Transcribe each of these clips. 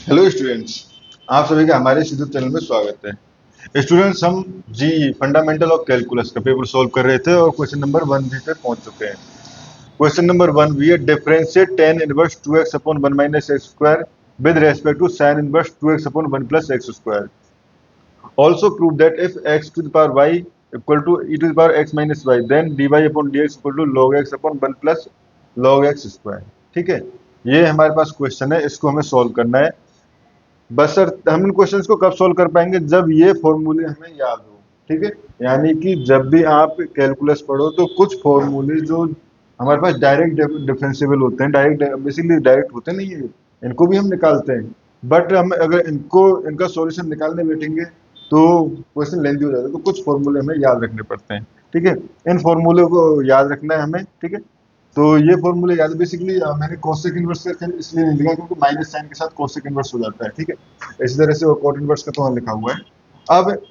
Hello students. आप सभी का हमारे इस यूट्यूब चैनल में स्वागत है। स्टूडेंट्स, हम जी फंडामेंटल ऑफ कैलकुलस का पेपर सॉल्व कर रहे थे और क्वेश्चन नंबर 1 भी पे पहुंच चुके हैं। क्वेश्चन नंबर 1 भी है, differentiate tan inverse 2x upon 1 minus x square with respect to sin inverse 2x upon 1 plus x square. Also prove that if x to the power y equal to e to the power x minus y then dy upon dx equal to log x upon 1 plus log x square. ठीक है, ये हमारे पास question है, इसको हमें solve करना है। बस सर, हम इन क्वेश्चंस को कब सॉल्व कर पाएंगे, जब ये फॉर्मूले हमें याद हो। ठीक है, यानी कि जब भी आप कैलकुलस पढ़ो तो कुछ फॉर्मूले जो हमारे पास डायरेक्ट डिफरेंशिएबल होते हैं, डायरेक्ट बेसिकली डायरेक्ट होते नहीं है, इनको भी हम निकालते हैं। बट हम अगर इनका सॉल्यूशन निकालने बैठेंगे तो क्वेश्चन लेंदी हो जाता है, तो कुछ फॉर्मूले हमें याद रखने पड़ते हैं। ठीक है, इन फॉर्मूले को याद रखना है हमें। ठीक है, तो ये फॉर्मूले याद बेसिकली मैंने कोसेक इनवर्स का इसलिए नहीं लिखा क्योंकि माइनस साइन के साथ कोसेक इनवर्स हो जाता है। ठीक है, इसी तरह से वो कॉट इनवर्स का तो वहाँ लिखा हुआ है। अब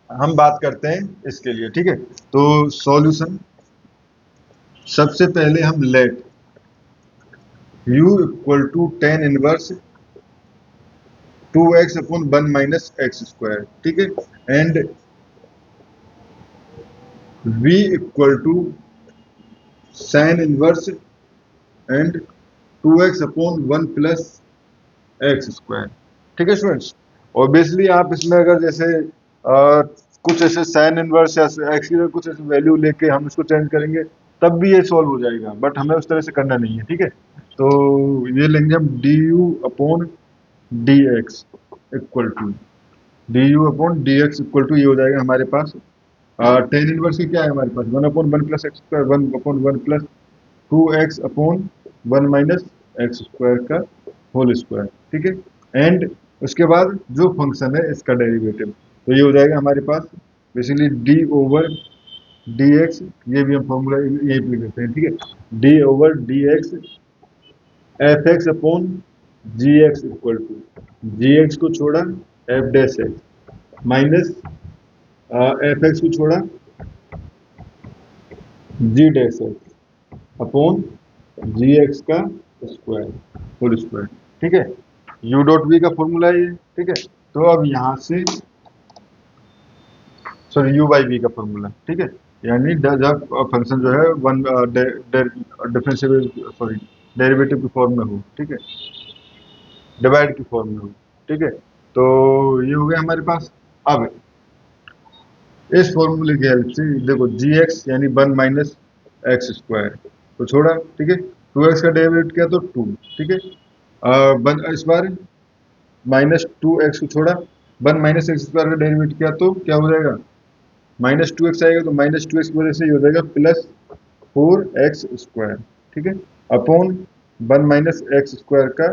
हम बात करते हैं इसके लिए। ठीक है, तो सॉल्यूशन, सबसे पहले हम let u equal to tan inverse 2x upon 1 minus x square. ठीक है, and v equal to sine inverse and 2x upon 1 plus x square. ठीक है स्टूडेंट्स, ऑब्वियसली आप इसमें अगर जैसे कुछ ऐसे साइन इनवर्स या एक्स की कुछ ऐसे वैल्यू लेके हम इसको चेंज करेंगे तब भी ये सॉल्व हो जाएगा, बट हमें उस तरह से करना नहीं है। ठीक है, तो ये लेंगे हम d u upon d x equal to ये हो जाएगा हमारे पास। टेन इनवर्स की क्या है हमारे पास, one upon one plus x square, one upon one plus two x upon one minus x square का होल स्क्वायर। ठीक है, एंड उसके बाद जो फंक्शन है इसका डेरिवेटिव, तो ये हो जाएगा हमारे पास basically d over d x. ये भी हम फॉर्मूला यही पे लिख देते हैं। ठीक है, d over d x f x upon g x equal to g x को छोड़ा f dash x minus f x को छोड़ा g dash x upon g x का स्क्वायर होल स्क्वायर। ठीक है, यू डॉट वी का formula है ये। ठीक है, तो अब यहाँ से सॉरी यू बाई वी का फॉर्मूला। ठीक है, यानी जब फंक्शन जो है वन डिफरेंशियल सॉरी डेरिवेटिव की फॉर्म में हो। ठीक है, डिवाइड की फॉर्म में हो। ठीक है, तो ये हो गया हमारे पास। अब इस फॉर्मूले की हेल्प से देखो जी एक्स यानी वन माइनस एक्स स्क्वायर तो छोड़ा। ठीक है, टू एक्स का डेरिवेटिव किया तो टू। ठीक है, इस बार माइनस टू एक्स को छोड़ा, वन माइनस एक्स स्क्वायर का डेरिवेटिव किया तो क्या हो जाएगा, माइनस टू एक्स आएगा, तो माइनस टू एक्स की वजह से ये हो जाएगा प्लस फोर एक्स स्क्वायर। ठीक है, upon one minus x square का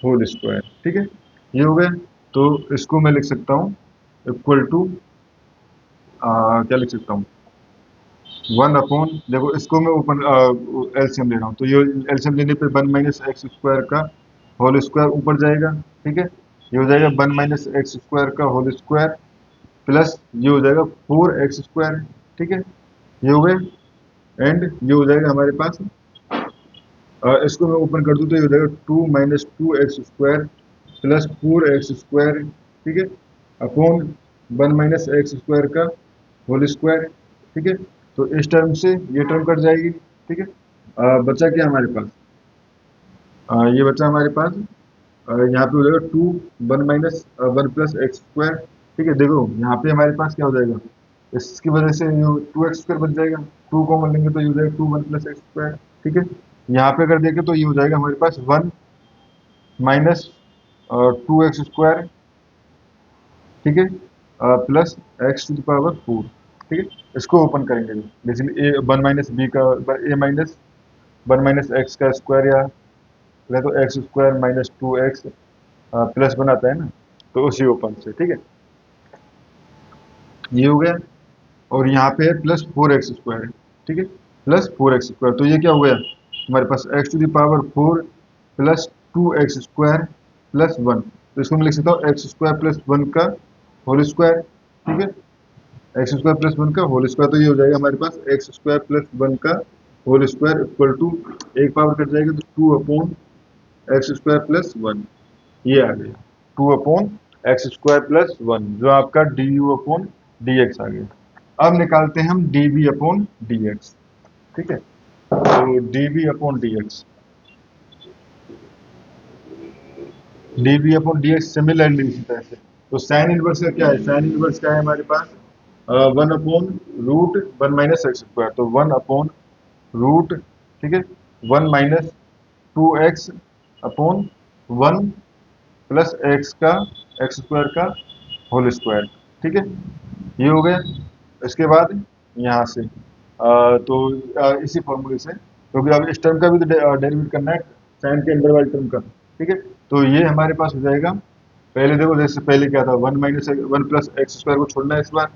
होल स्क्वायर। ठीक है, ये हो गया। तो इसको मैं लिख सकता हूँ इक्वल टू क्या लिख सकता हूँ, वन अपॉन, देखो इसको मैं ओपन एलसीएम ले रहा हूँ, तो ये एलसीएम लेने पे वन माइनस एक्स स्क्वायर का होल स्क्वायर ऊपर जाएगा। ठीक है, ये हो जाएगा वन माइनस एक्स स्क्वायर का होल स्क्वायर प्लस ये हो जाएगा फोर एक्स स्क्वायर। ठीक है, ये हो गए, एंड ये हो जाएगा हमारे पास इसको मैं ओपन कर दूं तो ये हो जाएगा two minus two x square plus four x square. ठीक है, upon one minus x square का होल स्क्वायर। ठीक है, तो इस टर्म से ये टर्म कट जाएगी। ठीक है, बचा क्या हमारे पास, ये बचा हमारे पास यहाँ पे हो जाएगा two one minus one plus x square. ठीक है, देखो यहाँ पे हमारे पास क्या हो जाएगा, इसकी वजह से टू एक्स स्क्वायर बच जाएगा, टू कॉमन लेंगे तो ये हो जाएगा two one plus x square. ठीक है, यहाँ पे अगर देखें तो ये हो जाएगा हमारे पास one minus two x square. ठीक है, plus x to the power four. ठीक है, इसको ओपन करेंगे basically a one minus b का a minus one minus x का स्क्वायर या तो x square minus two x plus बनाता है ना, तो उसी ओपन से। ठीक है, ये हो गया, और यहाँ पे है प्लस फोर एक्स स्क्वायर। ठीक है, प्लस फोर एक्स स्क्वायर, तो ये क्या हो गया हमारे पास x to the power four plus two x square plus one, तो इसको मैं लिख सकता हूँ एक्स स्क्वायर प्लस वन का होल स्क्वायर। ठीक है, एक्स स्क्वायर प्लस वन का होल स्क्वायर, तो ये हो जाएगा हमारे पास एक्स स्क्वायर प्लस वन का होल स्क्वायर इक्वल टू एक पावर कट जाएगा तो two upon x square plus one. ये आ गया 2/x² + 1 जो आपका du/dx आ गया। अब निकालते हैं हम dv/dx। ठीक है, तो dv/dx सिमिलरली इसी तरह से। तो साइन इनवर्स का क्या है, साइन इनवर्स क्या है हमारे पास 1/√1 - x²। तो 1/√, ठीक है, 1 - 2x/1 प्लस x² का होल स्क्वायर। ठीक है, ये हो गया। इसके बाद यहाँ से इसी फॉर्मूले से, क्योंकि अब इस टर्म का भी तो डेरिवेट करना है, साइन के अंदर वाले टर्म का। ठीक है, तो ये हमारे पास हो जाएगा। पहले देखो, जैसे पहले क्या था, 1 - 1 + x² को छोड़ना है इस बार।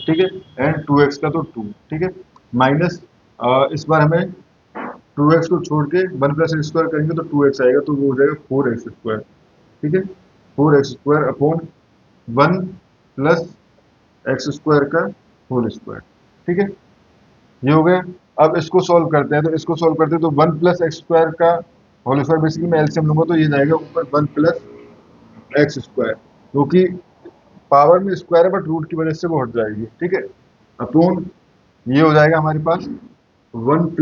ठीक है, एंड 2x का तो 2। ठीक है, माइनस इस बार हमें 2x को छोड़ के 1 + x² करेंगे तो 2x आएगा, तो वो हो जाएगा 4x²। ठीक है, 4x² / 1 + x² का होल स्क्वायर। ठीक है, ये हो गया। अब इसको सॉल्व करते हैं, तो इसको सॉल्व करते हैं तो 1 + x² का होल स्क्वायर, बेसिकली मैं एलसीएम लूंगा तो ये जाएगा ऊपर 1 + x², क्योंकि पावर में स्क्वायर है बट रूट की वजह से वो हट जाएगी। ठीक है, अपोन ये हो जाएगा हमारे पास 1 +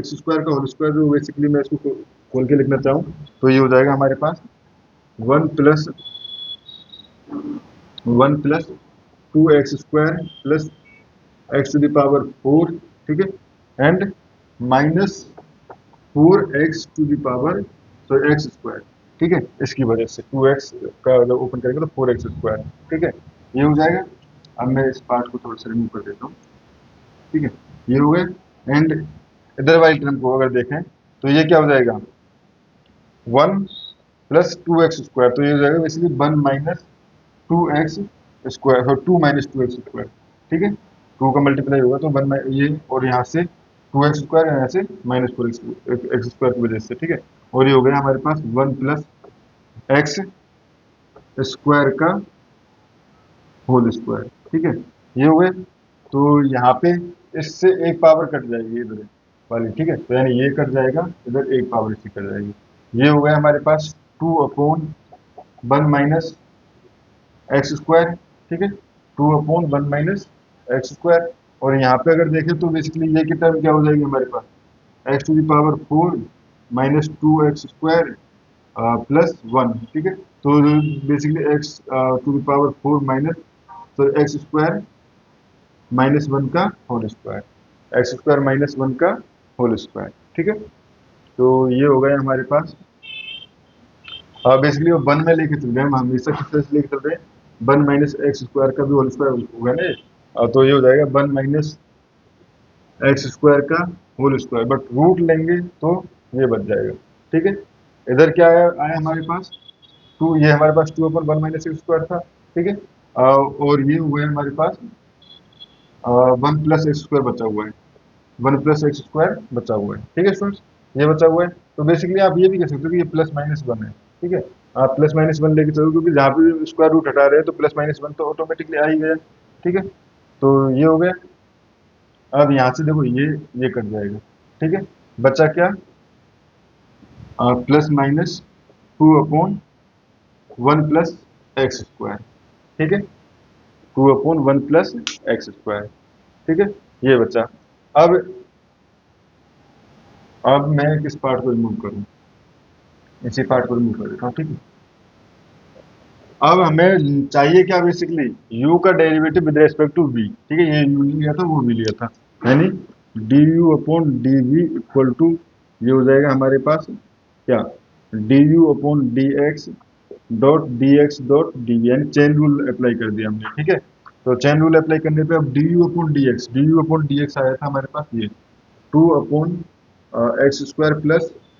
x² का होल स्क्वायर, जो बेसिकली मैं इसको खोल के लिखना चाहूँ तो ये हो जाएगा हमारे पास 1 + 2x² + x⁴। ठीक है, एंड -4x⁴ ठीक है, इसकी वजह से 2x का जब ओपन करेंगे तो 4x²। ठीक है, ये हो जाएगा। अब मैं इस पार्ट को थोड़ा सा रिमूव कर देता हूँ। ठीक है, ये हो गया। एंड इधर वाली टर्म को अगर देखें तो ये क्या हो जाएगा 1 + 2x², तो ये हो जाएगा बेसिकली 1 - 2x², 2 - 2x²। ठीक है, 2 का मल्टीप्लाई होगा तो 1 ये, और यहाँ से 2x², यहाँ से -4x² की वजह से। ठीक है, और ये हो गया हमारे पास 1 + x² का होल स्क्वायर। ठीक है, ये हो गए। तो यहाँ पे इससे एक पावर कट जाएगी इधर वाली। ठीक है, तो यानी ये कट जाएगा, इधर एक पावर इसकी कट जाएगी। ये हो गया हमारे पास 2/1 - x²। ठीक है, 2/1 - x²। और यहाँ पे अगर देखें तो बेसिकली ये की टर्म क्या हो जाएगी हमारे पास x⁴ -2x² +1। ठीक है, तो बेसिकली x⁴ माइनस, तो x² -1 का होल स्क्वायर, x² -1 का होल स्क्वायर। ठीक है, तो ये हो गया हमारे पास। बेसिकली वो 1 में लेके चल रहे हैं, हम हमेशा किस तरह से लेके चल रहे हैं, 1 - x² का भी होल स्क्वायर होगा ना। तो ये हो जाएगा 1 - x² का होल स्क्वायर, बट रूट लेंगे तो ये बच जाएगा। ठीक है, इधर क्या आया हमारे पास 2, ये हमारे पास 2/1 - x² था। ठीक है, और ये हुआ है हमारे पास 1 + x² बचा हुआ है, 1 + x² बचा हुआ है। ठीक है स्टूडेंट्स, ये बचा हुआ है। तो बेसिकली आप ये भी कह सकते हो कि ये +-1 है। ठीक है, आप +-1 लेके चलो, क्योंकि जहाँ भी स्क्वायर रूट हटा रहे हैं तो +-1 तो ऑटोमेटिकली आ ही गया। ठीक है, तो ये हो गया। अब यहाँ से देखो ये कट जाएगा। ठीक है, बचा क्या +-2/1 + x²। ठीक है, 2/1 + x²। ठीक है, ये बचा। अब अब मैं किस पार्ट को रिमूव करूँ, इसी पार्ट को रिमूव कर देता हूँ। ठीक है, अब हमें चाहिए क्या बेसिकली u का derivative with respect to v। ठीक है, ये u लिया था, वो v लिया था, यानी du/dv इक्वल टू, ये हो जाएगा हमारे पास क्या du/dx dot dx dot dv, यानी चेन रूल अप्लाई कर दिया हमने। ठीक है, तो चेन रूल अप्लाई करने पे अब du/dx आया था हमारे पास ये 2/x² +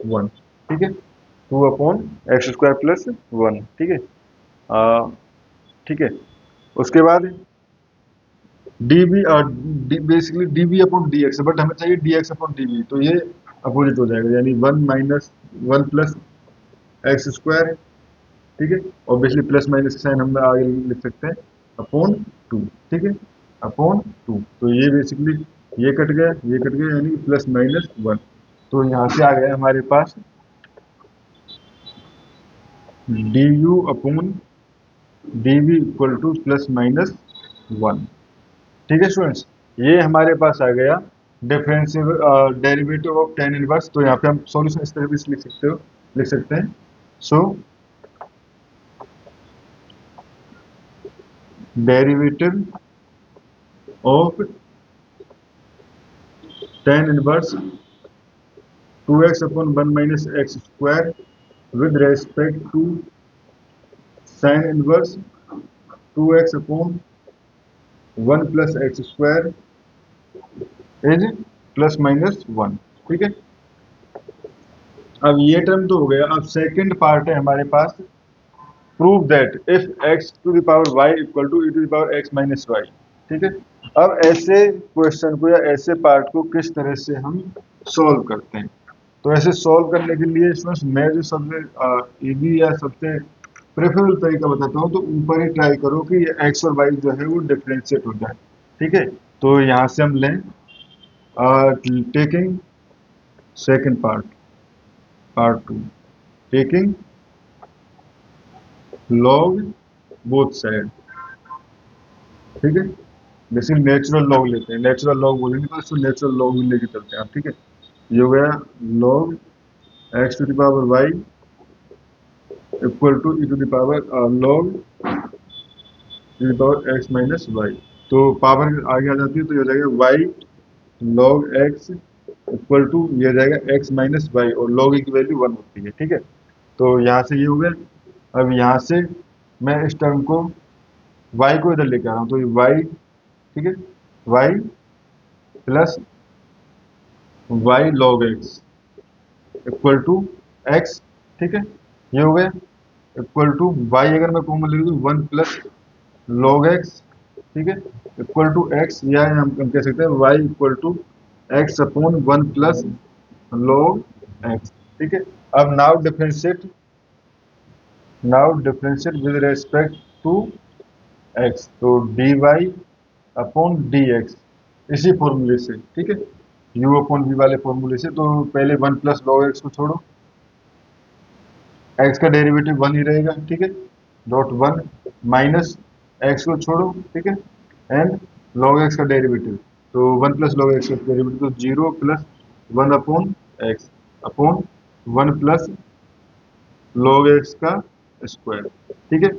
1। ठीक है, 2/x² + 1। ठीक है, ठीक है, उसके बाद dv बेसिकली dv/dx, बट हमें चाहिए dx/dv, तो ये अपोजिट हो जाएगा, यानी 1 - 1 + x²। ठीक है, ऑब्वियसली प्लस माइनस का साइन हम आगे लिख सकते हैं अपॉन 2। ठीक है, अपॉन 2, तो ये बेसिकली ये कट गया, ये कट गया, यानी +-1। तो यहाँ से आ गया हमारे पास d u upon d v equal to plus minus 1। ठीक है स्टूडेंट्स, ये हमारे पास आ गया differential derivative of tan inverse. तो यहाँ पे हम सॉल्यूशन इस तरह भी लिख सकते हैं। So derivative of tan inverse 2x upon 1 minus x square with respect to sin inverse 2x upon 1 plus x square is plus minus 1। ठीक है, अब ये टर्म तो हो गया। अब सेकंड पार्ट है हमारे पास, prove that if x to the power y equal to e to the power x minus y. ठीक है, अब ऐसे क्वेश्चन को या ऐसे पार्ट को किस तरह से हम सॉल्व करते हैं। तो ऐसे सॉल्व करने के लिए स्टूडेंट्स मैं जो सबसे इजी या सबसे प्रेफरेबल तरीका बताता हूँ, तो ऊपर ही ट्राई करो कि ये एक्स और वाई जो है वो डिफ्रेंशिएट हो जाए। ठीक है, तो यहाँ से हम लें taking second part 2, taking log both side. ठीक है, जैसे नेचुरल लॉग लेते हैं, नेचुरल लॉग बोलेंगे तो इसको नेचुरल लॉग ही लेके चलते हैं आप। ठीक है, ये हो गया log x to the power y equal to e to the power log e to the power x minus y. तो पावर आगे आ जाती है तो ये हो जाएगा y log x equal to ये हो जाएगा एक्स माइनस वाई, और लॉग की वैल्यू 1 होती है। ठीक है, तो यहाँ से ये हो गया। अब यहाँ से मैं इस टर्म को y को इधर लेके आ रहा हूँ, तो ये y, ठीक है, y plus y log x equal to x. ठीक है, ये हो गया इक्वल टू y, अगर मैं कॉमन ले लूँ 1 प्लस लॉग एक्स। ठीक है, इक्वल टू एक्स, या हम कह सकते हैं y equal to x upon 1 plus log x. ठीक है, अब now differentiate with respect to x, तो d y upon d x इसी फॉर्मूले से। ठीक है, u अपॉन v वाले फॉर्मूले से। तो पहले 1 प्लस लॉग एक्स को छोड़ो, x का डेरिवेटिव 1 ही रहेगा। ठीक है, डॉट 1 माइनस एक्स को छोड़ो। ठीक है, एंड लॉग एक्स का डेरिवेटिव, तो 1 प्लस लॉग एक्स का डेरिवेटिव तो 0 plus 1 upon x upon 1 plus log x का स्क्वायर। ठीक है,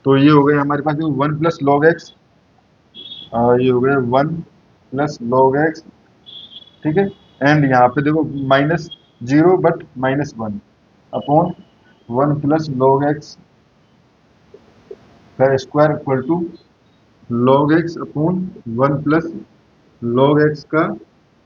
तो ये हो गया हमारे पास 1 प्लस लॉग एक्स, ये हो गया 1 प्लस लॉग एक्स। ठीक है, एंड यहाँ पे देखो minus 0 but minus 1 upon 1 plus log x का square equal to log x upon 1 plus log x का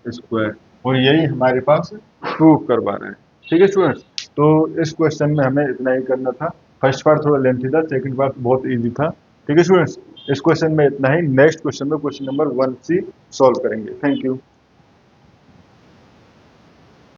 स्क्वायर, और यही हमारे पास प्रूव करवा रहा है। ठीक है स्टूडेंट्स, तो इस क्वेश्चन में हमें इतना ही करना था। फर्स्ट पार्ट थोड़ा लेंथी था, सेकंड पार्ट बहुत इजी था। ठीक है स्टूडेंट्स, इस क्वेश्चन में इतना ही। नेक्स्ट क्वेश्चन में क्वेश्चन नंबर 1 सी सॉल्व करेंगे। Thank you.